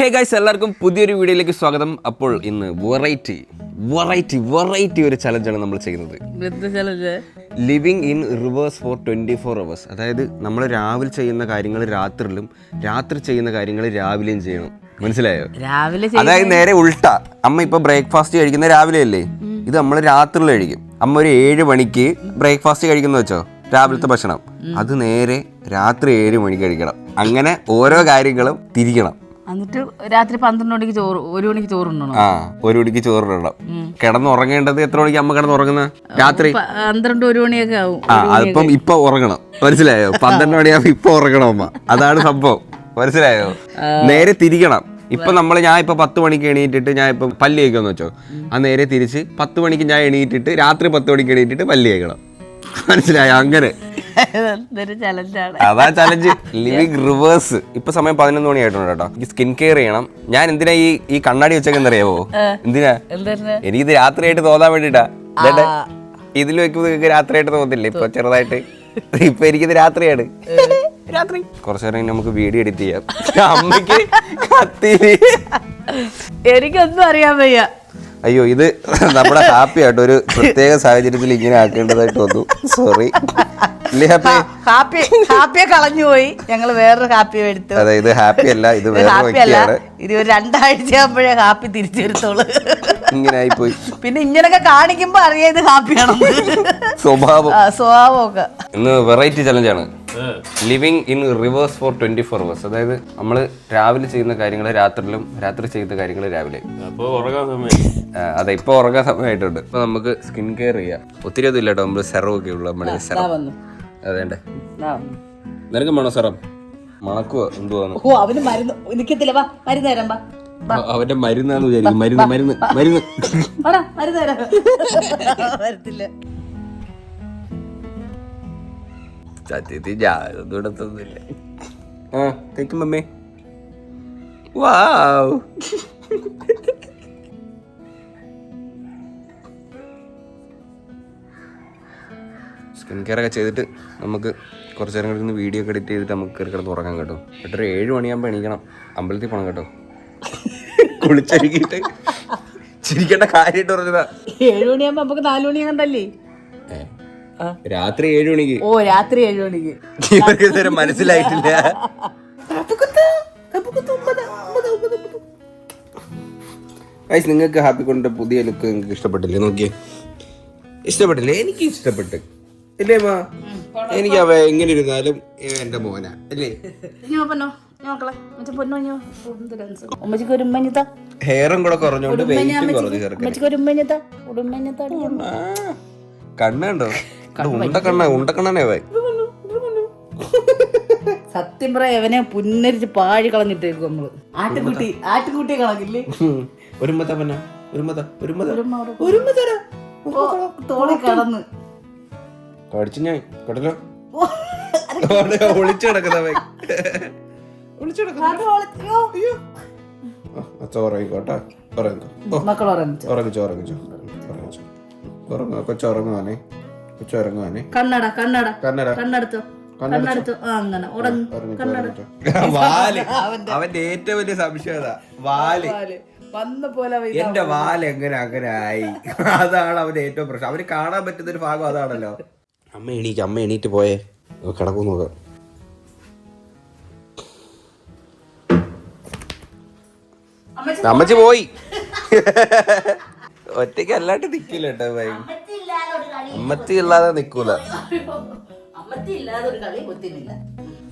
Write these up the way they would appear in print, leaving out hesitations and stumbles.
Hey guys, എല്ലാവർക്കും പുതിയൊരു വീഡിയോയിലേക്ക് സ്വാഗതം. അപ്പോൾ ഇന്ന് വെറൈറ്റി ഒരു ചലഞ്ചാണ് നമ്മൾ ചെയ്യുന്നത്. Living in reverse for 24 hours. അതായത് നമ്മൾ രാവിലെ ചെയ്യുന്ന കാര്യങ്ങൾ രാത്രിയിലും, രാത്രി ചെയ്യുന്ന കാര്യങ്ങൾ രാവിലെയും ചെയ്യണം. മനസ്സിലായോ? അതായത് നേരെ ഉൾട്ട. അമ്മ ഇപ്പൊ ബ്രേക്ക്ഫാസ്റ്റ് കഴിക്കുന്ന രാവിലെ അല്ലേ, ഇത് നമ്മൾ രാത്രിയിൽ കഴിക്കും. അമ്മ ഒരു 7 മണിക്ക് ബ്രേക്ക്ഫാസ്റ്റ് കഴിക്കുന്ന വെച്ചോ, രാവിലത്തെ ഭക്ഷണം, അത് നേരെ രാത്രി 7 മണിക്ക് കഴിക്കണം. അങ്ങനെ ഓരോ കാര്യങ്ങളും തിരിക്കണം. എന്നിട്ട് രാത്രി 12 മണിക്ക് ചോറ്, 1 മണിക്ക് ചോറുണ്ടോ? 1 മണിക്ക് ചോറിടണം. കിടന്നുറങ്ങേണ്ടത് എത്ര മണിക്ക് അമ്മ കിടന്നുറങ്ങുന്ന? രാത്രി 12-1 മണിയൊക്കെ ആവും. അതിപ്പം ഇപ്പൊ ഉറങ്ങണം. മനസ്സിലായോ? 12 മണിയാകുമ്പോ ഇപ്പൊ ഉറങ്ങണം അമ്മ. അതാണ് സംഭവം. മനസ്സിലായോ? നേരെ തിരിക്കണം. ഇപ്പൊ ഞാൻ ഇപ്പൊ 10 മണിക്ക് എണീറ്റിട്ട് ഞാൻ ഇപ്പൊ പല്ല് കഴിക്കാന്ന് വെച്ചോ, ആ നേരെ തിരിച്ച് 10 മണിക്ക് ഞാൻ എണീറ്റിട്ട് രാത്രി 10 മണിക്ക് എണീറ്റിട്ട് പല്ല് കഴിക്കണം. മനസ്സിലായോ? അങ്ങനെ അതാ ചലഞ്ച്. Living reverse. ഇപ്പൊ സമയം 11 മണിയായിട്ടുണ്ട് കേട്ടോ. എനിക്ക് സ്കിൻ കെയർ ചെയ്യണം. ഞാൻ എന്തിനാ ഈ കണ്ണാടി വെച്ചെന്നറിയാവോ? എന്തിനാ? എനിക്കിത് രാത്രിയായിട്ട് തോന്നാൻ വേണ്ടിട്ടാ. ഇതിൽ വെക്കുമ്പോ നിങ്ങൾക്ക് രാത്രിയായിട്ട് തോന്നില്ലേ? ഇപ്പൊ ചെറുതായിട്ട് ഇപ്പൊ എനിക്കിത് രാത്രിയാണ്. രാത്രി കുറച്ചു നേരം നമുക്ക് വീഡിയോ എഡിറ്റ് ചെയ്യാം. അമ്മയ്ക്ക് കത്തിരി എനിക്കൊന്നും അറിയാൻ വയ്യ. അയ്യോ, ഇത് നമ്മുടെ ഹാപ്പി ആയിട്ട് ഒരു പ്രത്യേക സാഹചര്യത്തിൽ ഇങ്ങനെ ആക്കേണ്ടതായിട്ട് വന്നു. സോറി. ഹാപ്പിയെ കളഞ്ഞുപോയി. ഞങ്ങള് വേറൊരു ഹാപ്പിയെ എടുത്തു. അതെ, ഇത് ഹാപ്പി അല്ല, ഇത് വേറെ വ്യക്തിയാണ്. ഇത് ഒരു 2 ആഴ്ച ആകുമ്പോഴേ ഹാപ്പി തിരിച്ചു വരുത്തോളൂ. ഇങ്ങനെ ആയിപ്പോയി. പിന്നെ ഇങ്ങനൊക്കെ കാണിക്കുമ്പോ അറിയാം ഇത് ഹാപ്പിയാണോ. സ്വഭാവമൊക്കെ. ഇന്ന് വെറൈറ്റി ചലഞ്ചാണ്. Living in reverse for 24 hours. അതായത് നമ്മൾ രാവിലെ ചെയ്യുന്ന കാര്യങ്ങൾ രാത്രിയിലും, രാത്രി ചെയ്യുന്ന കാര്യങ്ങൾ രാവിലെ. അതെ, ഇപ്പൊ ഉറങ്ങാൻ സമയമായിട്ടുണ്ട്. ഇപ്പൊ നമുക്ക് സ്കിൻ കെയർ ചെയ്യാം. ഒത്തിരി ഒന്നും ഇല്ല കേട്ടോ. നമ്മള് സെറം ഒക്കെ ഉള്ള നമ്മുടെ സെറം. അതേണ്ടേ, നിനക്ക് വേണോ സെറം? മണക്കുവോ എന്തുവാണ്? അവന് മരുന്ന് നിക്കത്തില്ല. മരുന്ന് തരാം. അവന്റെ മരുന്നാന്ന് വിചാരിക്കും. മരുന്ന് വരത്തില്ല. സത്യത്തിൽ ഞാനൊന്നും ഇടത്തൊന്നുമില്ല. തേക്കും മമ്മേ. വാവ്, സ്കിൻ കെയർ ഒക്കെ ചെയ്തിട്ട് നമുക്ക് കുറച്ച് നേരം കഴിഞ്ഞ് വീഡിയോ ഒക്കെ എഡിറ്റ് ചെയ്തിട്ട് നമുക്ക് കയറി കിടന്ന് ഉറങ്ങാൻ കേട്ടോ. എന്നിട്ട് 7 മണിയാകുമ്പോൾ എണീക്കണം. അമ്പലത്തിൽ പോകണം കേട്ടോ. കുളിച്ചൊരുക്കിയിട്ട് ചിരിക്കേണ്ട കാര്യമായിട്ട് പറഞ്ഞതാ. 7 മണിയാകുമ്പോ നമുക്ക് 4 മണിയാകണ്ടല്ലേ? രാത്രി 7 മണിക്ക്. ഓ, രാത്രി 7 മണിക്ക്. ഇവർക്ക് ഇതുവരെ മനസ്സിലായിട്ടില്ല. നിങ്ങൾക്ക് ഹാപ്പി കൊണ്ട് പുതിയ ലുക്ക് നിങ്ങൾക്ക് ഇഷ്ടപ്പെട്ടില്ലേ? നോക്കിയേ, ഇഷ്ടപ്പെട്ടില്ലേ? എനിക്ക് ഇഷ്ടപ്പെട്ട് ഇല്ലേ മാ? എനിക്ക് അവ എങ്ങനെ ഇരുന്നാലും എന്റെ മോനാ അല്ലേ? ഹെയറും കൂടെ കുറഞ്ഞോണ്ട് വെയിറ്റും കുറഞ്ഞു ചേർക്കാൻ. കണ്ണുണ്ടോ? ഉണ്ടക്കണ്ണനെ പോയി. സത്യം പറയാ, എവനെ പുന്നരിച്ച് പാഴി കളഞ്ഞിട്ടേക്കും നമ്മള്. ആട്ടുകുട്ടി കളഞ്ഞില്ലേ? തോളി കടന്ന് കടിച്ചു ഞാൻ കടലോ. ഒളിച്ചു കിടക്കുന്ന ഉറങ്ങിക്കോട്ടെ. കൊച്ചുറങ്ങുവാനേ. അവന്റെ ഏറ്റവും വലിയ സംശയത വാല്. എന്റെ വാല് അങ്ങനെ ആയി. അതാണ് അവന്റെ ഏറ്റവും പ്രശ്നം. അവന് കാണാൻ പറ്റുന്ന ഒരു ഭാഗം അതാണല്ലോ. അമ്മ എണീറ്റ് പോയേ, കിടക്കും നോക്കാം. അമ്മച്ചി പോയി. ഒറ്റയ്ക്ക് അല്ലാണ്ട് നിക്കൂല കേട്ടോ. അമ്മത്തി ഇല്ലാതെ നിക്കൂല.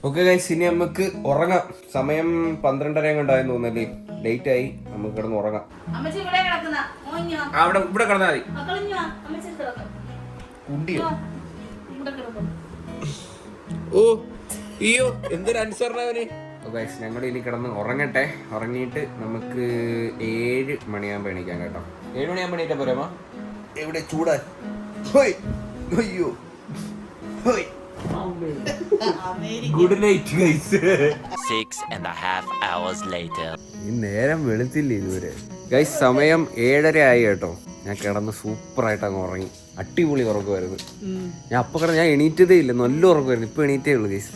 ഓക്കെ ഗൈസ്, ഇനി നമുക്ക് ഉറങ്ങാം. സമയം 12:30 കൊണ്ടായെന്ന് തോന്നല്ലേ. ലേറ്റ് ആയി. നമുക്ക് കിടന്ന് ഉറങ്ങാം. ഇവിടെ കിടന്നാ മതി. കുണ്ടിയോ? ഓ അയ്യോ, എന്തൊരു അനുസരണവന്. ഗൈസ്, ഞങ്ങൾ ഇനി കിടന്ന് ഉറങ്ങട്ടെ. ഉറങ്ങിയിട്ട് നമുക്ക് 7 മണിയാകുമ്പോൾ എണീക്കാം കേട്ടോ. 7 മണിയാകുമ്പോൾ എണീറ്റാ പോരാ? എവിടെ ചൂടാൻ? അയ്യോ, good night guys. 6.5 hours later. ഈ നേരം വെളുത്തില്ലേ ഇതുവരെ ഗൈസ്. സമയം 7:30 ആയി കേട്ടോ. ഞാൻ കിടന്ന് സൂപ്പറായിട്ട് അങ്ങ് ഉറങ്ങി. അടിപൊളി ഉറക്കമായിരുന്നു. ഞാൻ എണീറ്റതേ ഇല്ല. നല്ല ഉറക്കമായിരുന്നു. ഇപ്പൊ എണീറ്റേ ഉള്ളു ഗൈസ്.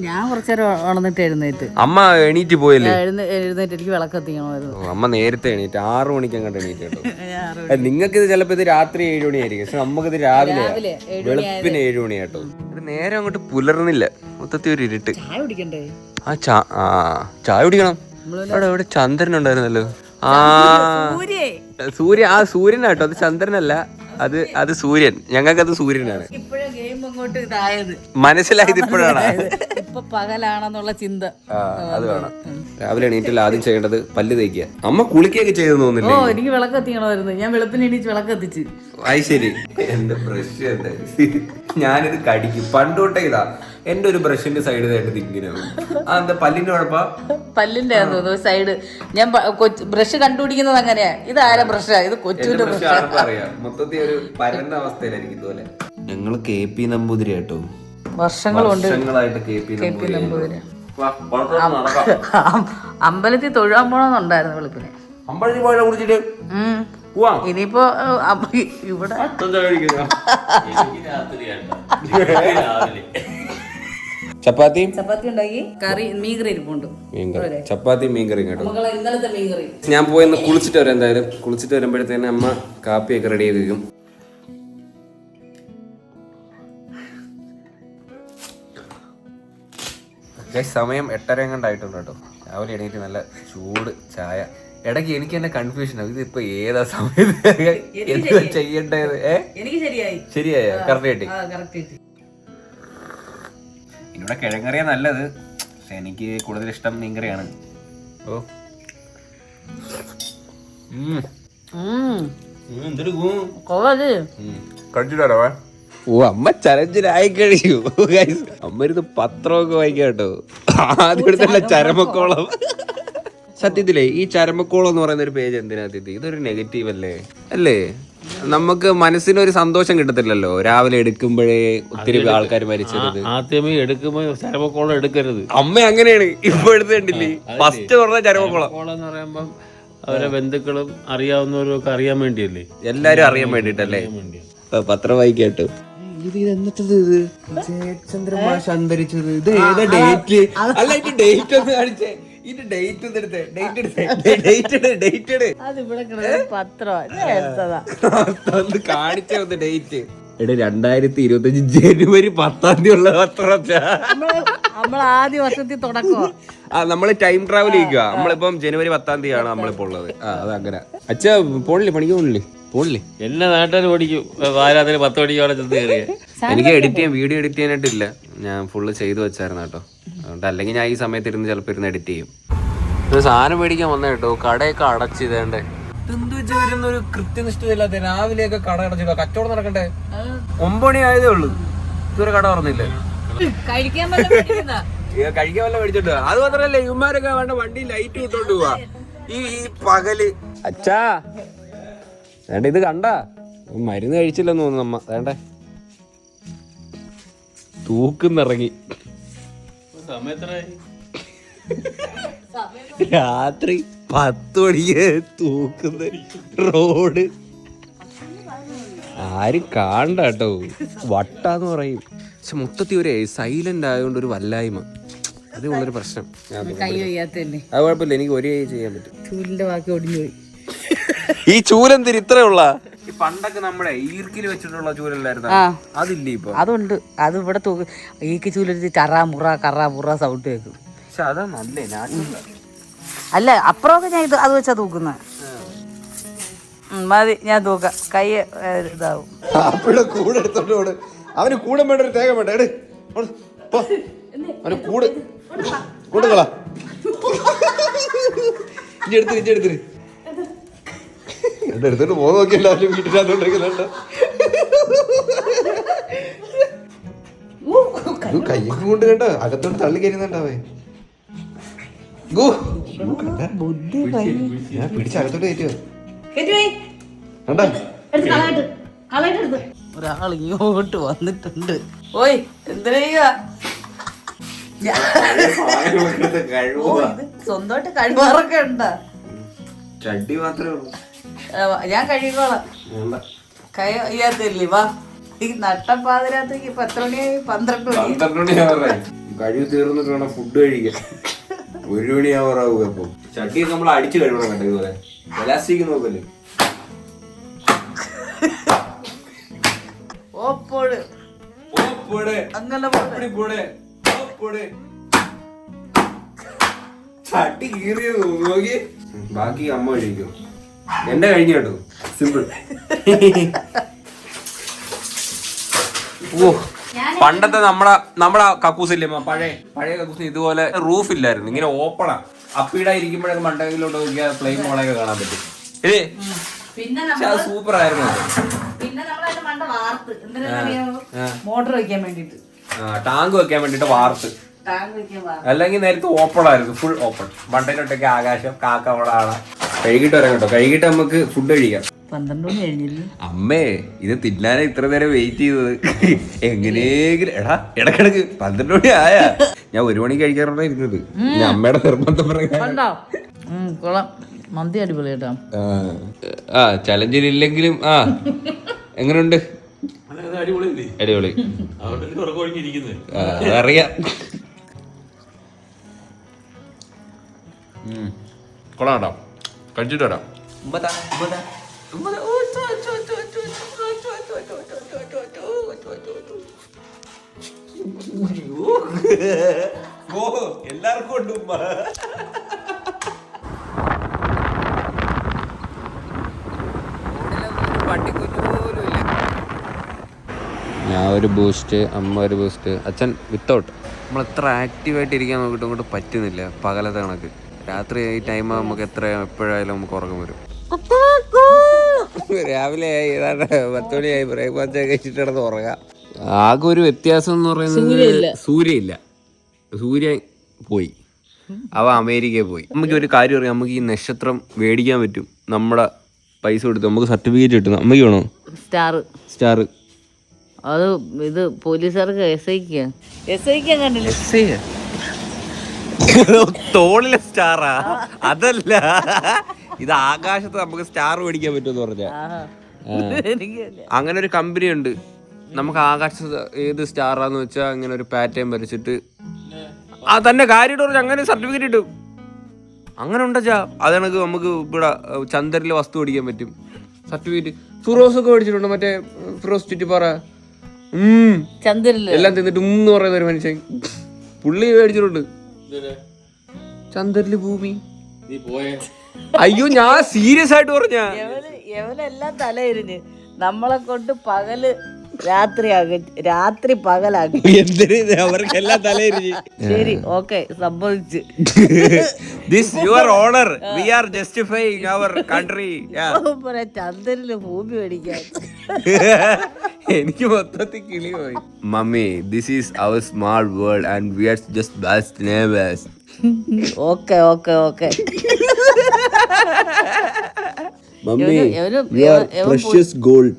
ഞാൻ കുറച്ചേരം ഉണർന്നിട്ട് എഴുന്നേറ്റ്. അമ്മ എണീറ്റ് പോയല്ലേ? എഴുന്നേറ്റ് എനിക്ക് വിളക്കത്തിക്കണമായിരുന്നു. അമ്മ നേരത്തെ എണീറ്റ് 6 മണിക്ക് അങ്ങോട്ട് എണീറ്റ് കേട്ടോ. നിങ്ങൾക്ക് ഇത് ചിലപ്പോ ഇത് രാത്രി 7 മണിയായിരിക്കും, പക്ഷെ നമുക്കിത് രാവിലെ വെളുപ്പിന് 7 മണിയാട്ടോ. ഇത് നേരെ അങ്ങോട്ട് പുലർന്നില്ല, മൊത്തത്തിൽ ഒരു ഇരുട്ട്. ചായ കുടിക്കണ്ടേ? ചായ കുടിക്കണം. ഇവിടെ ചന്ദ്രൻ ഉണ്ടായിരുന്നല്ലോ. സൂര്യനാട്ടോ, അത് ചന്ദ്രനല്ല, അത് സൂര്യൻ. ഞങ്ങൾക്കത് സൂര്യനാണ്. മനസ്സിലായത് ഇപ്പോഴാണ്. ഇപ്പൊ പകലാണെന്നുള്ള ചിന്ത. അത് വേണം. രാവിലെ എണീറ്റിൽ ആദ്യം ചെയ്യേണ്ടത് പല്ല് തേക്കുക. അമ്മ കുളിക്കുകയൊക്കെ ചെയ്തെന്ന് തോന്നുന്നില്ല. എനിക്ക് വിളക്ക് കത്തിക്കണമായിരുന്നു. ഞാൻ വെളുപ്പിന് എണീച്ച് വിളക്ക് കത്തിച്ച്. അത് ശരി. എന്റെ ബ്രഷ് എന്തായാലും ഞാനിത് കടിക്കും പണ്ട് തൊട്ടേ. ഇതാ എന്റെ ഒരു ബ്രഷിന്റെ സൈഡ് ആയിട്ട് ഇങ്ങനെ എന്താ പല്ലിന്റെ കുഴപ്പ? പല്ലിന്റെ സൈഡ് ഞാൻ ബ്രഷ് കണ്ടുപിടിക്കുന്നത് അങ്ങനെയാ. ഇത് ആരാ ബ്രഷാ? ഇത് കൊച്ചുവിന്റെ ബ്രഷ്. മൊത്തത്തിൽ ഒരു പരന്ന അവസ്ഥയിലായിരിക്കും ഇതുപോലെ. ഞങ്ങള് KP നമ്പൂതിരി കേട്ടോ. വർഷങ്ങളായിട്ട് KP നമ്പൂതിരി. അമ്പലത്തിൽ തൊഴാൻ പോണെന്നുണ്ടായിരുന്നു വെളുപ്പിന്. അമ്പലത്തിൽ പോയാ കുടിച്ചിട്ട് ഇനിയിപ്പോ ഇവിടെ ചപ്പാത്തി ഉണ്ടാക്കി കറി മീൻകറി ഇരിപ്പുണ്ട്. ചപ്പാത്തി മീൻകറി കേട്ടോ. ഇന്നലത്തെ മീൻകറി. ഞാൻ പോയി കുളിച്ചിട്ട് വരാം. എന്തായാലും കുളിച്ചിട്ട് വരുമ്പോഴത്തേന് അമ്മ കാപ്പിയൊക്കെ റെഡി ചെയ്ത് വെക്കും. സമയം 8:30 കണ്ടായിട്ടുണ്ട് കേട്ടോ. രാവിലെ എണീറ്റ് നല്ല ചൂട് ചായ. ഇടയ്ക്ക് എനിക്ക് തന്നെ കൺഫ്യൂഷൻ ആവും, ഇതിപ്പോ ഏതാ സമയത്ത് എന്താ ചെയ്യേണ്ടത്. ശരിയായ കറക്റ്റ്. ഇവിടെ കിഴങ്ങറിയാ നല്ലത്, പക്ഷെ എനിക്ക് കൂടുതൽ ഇഷ്ടം മീൻകറിയാണ്. ഓ കഴിച്ചിട്ടാ. ഓ അമ്മ ചലഞ്ചിലായി കഴിയൂ. അമ്മ ഇരുന്ന് പത്രമൊക്കെ വായിക്കാം കേട്ടോ. ആദ്യം ചരമക്കോളം. സത്യത്തിലേ ഈ ചരമക്കോളം എന്ന് പറയുന്ന ഒരു പേജ് എന്തിനാ? ഇതൊരു നെഗറ്റീവ് അല്ലേ? നമുക്ക് മനസ്സിനൊരു സന്തോഷം കിട്ടത്തില്ലല്ലോ രാവിലെ എടുക്കുമ്പോഴേ ഒത്തിരി ആൾക്കാർ മരിച്ചത്. ആദ്യമേ എടുക്കുമ്പോ ചരമക്കോളം എടുക്കരുത്. അമ്മ അങ്ങനെയാണ് ഇപ്പൊ എടുത്തിട്ടില്ലേ? ഫസ്റ്റ് പറഞ്ഞ ചരമക്കോളം എന്ന് പറയുമ്പം അവരെ ബന്ധുക്കളും അറിയാവുന്നവരും ഒക്കെ അറിയാൻ വേണ്ടിയല്ലേ, എല്ലാരും അറിയാൻ വേണ്ടിട്ടല്ലേ പത്രം വായിക്കാട്ടോ. ഇത് എന്നത്തത്? ഇത് ജയചന്ദ്രമാഷ് അന്തരിച്ചത്. ഇത് ഏതാ ഡേറ്റ്? അല്ല ഇത് ഡേറ്റ് ഒന്ന് കാണിച്ചേ. ഇത് ഡേറ്റ് ഒന്ന് കാണിച്ചേ ഒന്ന് ഡേറ്റ്. 2025 ജനുവരി 10 ഉള്ള പത്രം. ആദ്യ വർഷത്തിൽ തുടക്കം. നമ്മള് ടൈം ട്രാവൽ ചെയ്യുക. നമ്മളിപ്പം ജനുവരി 10 ആണ് നമ്മളിപ്പോ ഉള്ളത്. അതങ്ങനെ. അച്ഛാ പോണില്ലേ? പണിക്ക് പോണില്ലേ? എല്ലാ നാട്ടുകാരും ഓടിക്കും. വാരാതിന് 10 മണിക്ക് അവിടെ ചെന്ന് കയറിയ. എനിക്ക് വീഡിയോ എഡിറ്റ് ചെയ്യാനായിട്ടില്ല. ഞാൻ ഫുള്ള് ചെയ്തു വെച്ചായിരുന്നു കേട്ടോ. അതുകൊണ്ട് അല്ലെങ്കിൽ ഞാൻ ഈ സമയത്ത് ഇരുന്ന് ചിലപ്പോൾ ഇരുന്ന് എഡിറ്റ് ചെയ്യും. ഒരു സാധനം മേടിക്കാൻ വന്ന കേട്ടോ. കടയൊക്കെ അടച്ചിതേണ്ടേ. എന്ത് വെച്ച് വരുന്നൊരു കൃത്യനിഷ്ഠയില്ലാത്ത രാവിലെയൊക്കെ കട അടച്ചില്ല. കച്ചവടം നടക്കണ്ടേ? 9 മണി ആയതേ ഉള്ളൂ, ഇതുവരെ കട തുറന്നില്ലേ. കഴിക്കാൻ വല്ല മേടിച്ചോണ്ട് പോവാ. അത് മാത്രല്ലേ ഇവന്മാരൊക്കെ വേണ്ട വണ്ടി ലൈറ്റ് ഇട്ടോണ്ട് പോവാ ഈ പകല്. അച്ഛാ വേണ്ട, ഇത് കണ്ട മരുന്ന് കഴിച്ചില്ലെന്ന് തോന്നുന്നു അമ്മ. വേണ്ടേ തൂക്കുന്നിറങ്ങി. രാത്രി 10 മണിക്ക് തൂക്കുന്ന റോഡ് ആരും കാണണ്ട കേട്ടോ. വട്ടാന്ന് പറയും. പക്ഷെ മൊത്തത്തിൽ ഒരു സൈലന്റ് ആയതുകൊണ്ട് ഒരു വല്ലായ്മ. അതുകൊണ്ടൊരു പ്രശ്നം. അത് കുഴപ്പമില്ല, എനിക്ക് ഒരേ ചെയ്യാൻ പറ്റും. ചൂലിന്റെ ബാക്കി ഒടിഞ്ഞു പോയി. ഈ ചൂലെന്തിന് ഇത്ര ഉള്ള? പണ്ടൊക്കെ നമ്മുടെ ഈർക്കിൽ വെച്ചിട്ടുള്ള ചൂലല്ലായിരുന്നു, അതില്ല ഇപ്പൊ. അതുണ്ട്. അത് ഇവിടെ ഈക്ക് ചൂലെടുത്ത് കറാമുറ സൗണ്ട് കേൾക്കും. പക്ഷെ അതാ നല്ലേ നാച്ചുറൽ. അല്ല അപ്പുറമൊക്കെ ഞാൻ അത് വെച്ചാ തൂക്കുന്ന. മതി, ഞാൻ തൂക്കാം. കൈ ഇതാവും. കൂടെ എടുത്തോണ്ട് അവന് കൂടെ വേണ്ട, ഒരു തേങ്ങ വേണ്ട. അവന് കൂടെകളാ എടുത്തിട്ട് പോ. നോക്കിയല്ലോ അവന്റെ വീട്ടിനകത്തോണ്ടിരിക്കുന്നുണ്ടോ? കയ്യൊക്കെ കൊണ്ട് കേട്ടോ അകത്തോട്ട് തള്ളി കയറുന്നുണ്ടാവേ. ഞാൻ പിടിച്ചകത്തോട്ട് കയറ്റുവോ? ഒരാൾ ഇങ്ങോട്ട് വന്നിട്ടുണ്ട്. ഓയ് എന്തിനാ സ്വന്തമായിട്ട് കഴിവാറൊക്കെ ഉണ്ടാ? ചട്ടി മാത്രമേ ഉള്ളൂ. ഞാൻ കഴിക്കോളാം. കൈ വയ്യാത്തില്ലേ? വാ. ഈ നട്ടപ്പാതിരാത്തേക്ക് 10 മണിയായി. 12 മണി. കഴിവ് തീർന്നിട്ട് വേണം ഫുഡ് കഴിക്കാൻ. 1 മണിയാവാറാവുക. ഇപ്പം ചട്ടിയൊക്കെ നമ്മൾ അടിച്ചു കഴിയണം കേട്ടോ. ഇതുപോലെ എലാസ്റ്റിക് നോക്കല്ലേ. ചട്ടി കീറിയത് നോക്കി. ബാക്കി അമ്മ കഴിക്കും. എന്റെ കഴിഞ്ഞ കേട്ടോ. സിമ്പിൾ. ഓ, പണ്ടത്തെ നമ്മളെ കക്കൂസില്ലേ പഴയ കക്കൂസ് ഇതുപോലെ റൂഫ് ഇല്ലായിരുന്നു, ഇങ്ങനെ ഓപ്പണാ. അപ്പീടെ ഇരിക്കുമ്പോഴൊക്കെ മണ്ടയിലോട്ട് നോക്കിയാൽ ഫ്ലെയിം മോളൊക്കെ കാണാൻ പറ്റും. ഇല്ലേ, സൂപ്പർ ആയിരുന്നു. മോട്ടർ വെക്കാൻ വേണ്ടിട്ട്, ടാങ്ക് വെക്കാൻ വേണ്ടിട്ട് വാർത്ത്. അല്ലെങ്കിൽ നേരത്തെ ഓപ്പൺ ആയിരുന്നു, ഫുൾ ഓപ്പൺ. മണ്ടയിലോട്ടൊക്കെ ആകാശം, കാക്ക അവിടെ ആളാ. കഴുകിട്ട് വരാം കേട്ടോ. കഴുകിട്ട് നമുക്ക് ഫുഡ് കഴിക്കാം. 12 മണി കഴിഞ്ഞില്ല അമ്മേ, ഇത് തിന്നാനെ ഇത്ര നേരം വെയിറ്റ് ചെയ്തത്. എങ്ങനെയെങ്കിലും ഇടക്കിടക്ക് 12 മണി ആയാ. ഞാൻ 1 മണിക്ക് കഴിക്കാറാണ് ഇരുന്നത്. ഞാൻ അമ്മയുടെ നിർബന്ധം പറയാം. മന്തി അടിപൊളി കേട്ടോ. ചലഞ്ചിലില്ലെങ്കിലും എങ്ങനെയുണ്ട്? അടിപൊളി. അതറിയാം. കൊള്ളാം കേട്ടോ. കഴിച്ചിട്ട് വരാം. എല്ലാവർക്കും ഉണ്ട് ഉമ്മ. ഞാൻ ഒരു ബൂസ്റ്റ്, അമ്മ ഒരു ബൂസ്റ്റ്, അച്ഛൻ വിത്തൗട്ട്. നമ്മൾ എത്ര ആക്റ്റീവായിട്ട് ഇരിക്കാൻ നോക്കിയിട്ട് അങ്ങോട്ട് പറ്റുന്നില്ല. പകലത്തെ കണക്ക് രാത്രി ഈ ടൈം നമുക്ക് എപ്പോഴായാലും നമുക്ക് ഉറക്കം വരും. രാവിലെ ആയി, ഏതാണ്ട് 10 മണിയായി. ബ്രേക്ക്ഫാസ്റ്റ് കഴിച്ചിട്ട് കിടന്ന് ഉറങ്ങാം. ആകെ ഒരു വ്യത്യാസം എന്ന് പറയുന്നത് സൂര്യൻ പോയി. അവ അമേരിക്കയിൽ പോയി. നമുക്ക് ഒരു കാര്യം അറിയാം, നമുക്ക് ഈ നക്ഷത്രം മേടിക്കാൻ പറ്റും. നമ്മുടെ പൈസ കൊടുത്ത് നമുക്ക് സർട്ടിഫിക്കറ്റ് കിട്ടും. അമ്മയ്ക്ക് വേണോ? സ്റ്റാർ അത് ഇത് പോലീസുകാർക്ക് എസ് ഐ കണ്ടില്ല. തോളിലെ സ്റ്റാറാ? അതല്ല, ഇത് ആകാശത്ത് നമുക്ക് സ്റ്റാർ മേടിക്കാൻ പറ്റുമെന്ന് പറഞ്ഞ അങ്ങനെ ഒരു കമ്പനി ഉണ്ട്. നമുക്ക് ആകാശത്ത് ഏത് സ്റ്റാറാന്ന് വെച്ചാൽ അങ്ങനെ ഒരു പാറ്റേൺ വരച്ചിട്ട് തന്നെ കാര്യമായിട്ട് പറഞ്ഞാൽ അങ്ങനെ സർട്ടിഫിക്കറ്റ് കിട്ടും. അങ്ങനെ ഉണ്ടാ അതെനിക്ക് നമുക്ക് ഇവിടെ ചന്ദ്രനിൽ വസ്തു മേടിക്കാൻ പറ്റും. സർട്ടിഫിക്കറ്റ് ഫിറോസ് ഒക്കെ മേടിച്ചിട്ടുണ്ട്. മറ്റേ ഫിറോസ് ചുറ്റിപ്പാറ ചന്ദ്രനിൽ എല്ലാം തിന്നിട്ട് പറയുന്ന ഒരു മനുഷ്യൻ പുള്ളി മേടിച്ചിട്ടുണ്ട്. ചന്ദ്രനില് ഭൂമി. അയ്യോ, ഞാൻ സീരിയസ് ആയിട്ട് പറഞ്ഞ എവനെല്ലാം തലയിരിഞ്ഞ് നമ്മളെ കൊണ്ട് പകല് രാത്രി പകലാക്കി. അവർക്കെല്ലാം തലയിരിഞ്ഞ്. ശരി, ഓക്കെ, സംഭവിച്ചു. This your honor. We are justifying our country. ചന്ദ്രനില് ഭൂമി മേടിക്കാൻ എനിക്ക് മൊത്തത്തിൽ കിളി പോയി. Mummy, this is our small world and we are just best neighbors. Okay. Mummy, we are precious gold.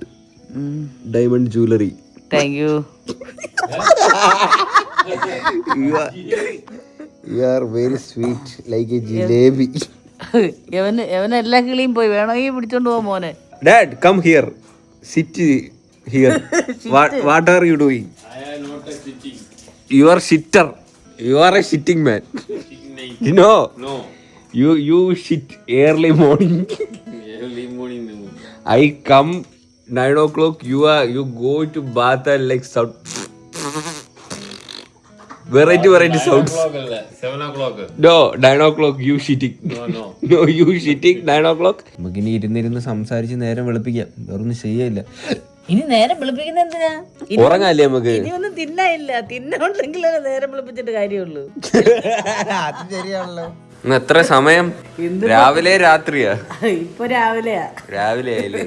Diamond jewelry. Thank you. You are very sweet like a jalebi. എവന് എല്ലാ കിളിയും പോയി. വേണമെങ്കിൽ പിടിച്ചോണ്ട് പോ മോനെ. Dad, come here. Sit here. What are you doing? I am not a sitting. You are shitter. You are a shitting man. You know? No. You shit early morning. Early morning. I come 9 o'clock. You go to bath and like sound. Variety sounds. 7 o'clock. No, 9 o'clock you shitting. No. No, you shitting 9 o'clock. നമുക്കിനി ഇരുന്നിരുന്ന് സംസാരിച്ച് നേരം വെളുപ്പിക്കാം. വേറൊന്നും ചെയ്യയില്ല. ഇനി നേരം വെളുപ്പിക്കുന്ന എന്തിനാ? ഉറങ്ങാല്ലേ നമുക്ക്? ഇനി ഒന്നും തിന്നായില്ല. തിന്നുണ്ടെങ്കിലേ നേരം വെളുപ്പിച്ചിട്ട് കാര്യമുള്ളൂ. അത് ശരിയാണല്ലോ. എത്ര സമയം? രാവിലെ രാത്രിയാ? ഇപ്പൊ രാവിലെയാ. രാവിലെ ആയില്ലേ?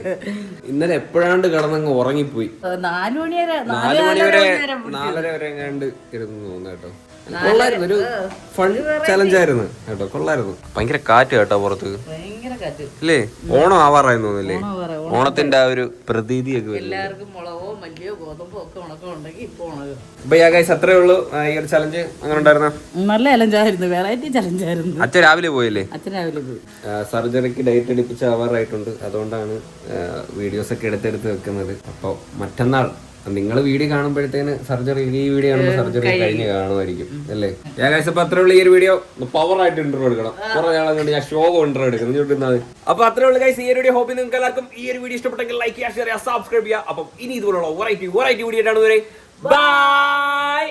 ഇന്നലെ എപ്പോഴാണ്ട് കിടന്നങ്ങ് ഉറങ്ങിപ്പോയി. 4 മണി വരെ 4:30 വരെ എങ്ങാണ്ട് ഇരുന്ന് തോന്നുന്നു കേട്ടോ. കൊള്ളായിരുന്നു, ഒരു ഫൺ ചലഞ്ച് ആയിരുന്നു കേട്ടോ. കൊള്ളായിരുന്നു. ഭയങ്കര കാറ്റ് കേട്ടോ പുറത്ത്. ഭയങ്കര കാറ്റ് അല്ലേ? ഓണം ആവാറായി തോന്നുന്നില്ലേ? ഓണത്തിന്റെ ആ ഒരു പ്രതീതിയൊക്കെ എല്ലാവർക്കും മുളകോ മല്ലിയോ ഗോതമ്പോ ഒക്കെ ഉണക്കം ഉണ്ടെങ്കിൽ ഇപ്പൊ ഉണക്കും. അത്രേ ഉള്ളൂ ഈ ഒരു ചലഞ്ച്. അങ്ങനെ ഉണ്ടായിരുന്ന നല്ല ചലഞ്ചായിരുന്നു, വെറൈറ്റി ചലഞ്ചായിരുന്നു. അച്ഛൻ രാവിലെ പോയല്ലേ? അച്ഛൻ രാവിലെ പോയി. സർജറിക്ക് ഡേറ്റ് എടുപ്പിച്ച് ആവാറായിട്ടുണ്ട്. അതുകൊണ്ടാണ് വീഡിയോസ് ഒക്കെ എടുത്തെടുത്ത് വെക്കുന്നത്. അപ്പോൾ മറ്റന്നാൾ നിങ്ങൾ വീഡിയോ കാണുമ്പോഴത്തേന് സർജറി ഈ വീഡിയോ കാണുമ്പോൾ സർജറി കഴിഞ്ഞ് കാണുമായിരിക്കും അല്ലേ? അപ്പൊ അത്രേ ഉള്ളൂ ഈ ഒരു വീഡിയോ. പവർ ആയിട്ട് ഇന്റർവ്യൂ എടുക്കണം. കുറെ നാളെ കൊണ്ട് ഞാൻ ഷോക്ക് ഇന്റർവ്യൂ എടുക്കുന്നത്. അപ്പൊ അത്രേ ഉള്ളൂ ഗൈസ് ഈ ഒരു വീഡിയോ. ഹോപ്പ് നിങ്ങൾക്ക് എല്ലാവർക്കും ഈ ഒരു വീഡിയോ ഇഷ്ടപ്പെട്ടെങ്കിൽ ലൈക്ക് ചെയ്യുക, ഷെയർ ചെയ്യുക, സബ്സ്ക്രൈബ് ചെയ്യുക. അപ്പം ഇനി ഇതുപോലുള്ള വെറൈറ്റി വീഡിയോ ആയിട്ടാണ് ബൈ.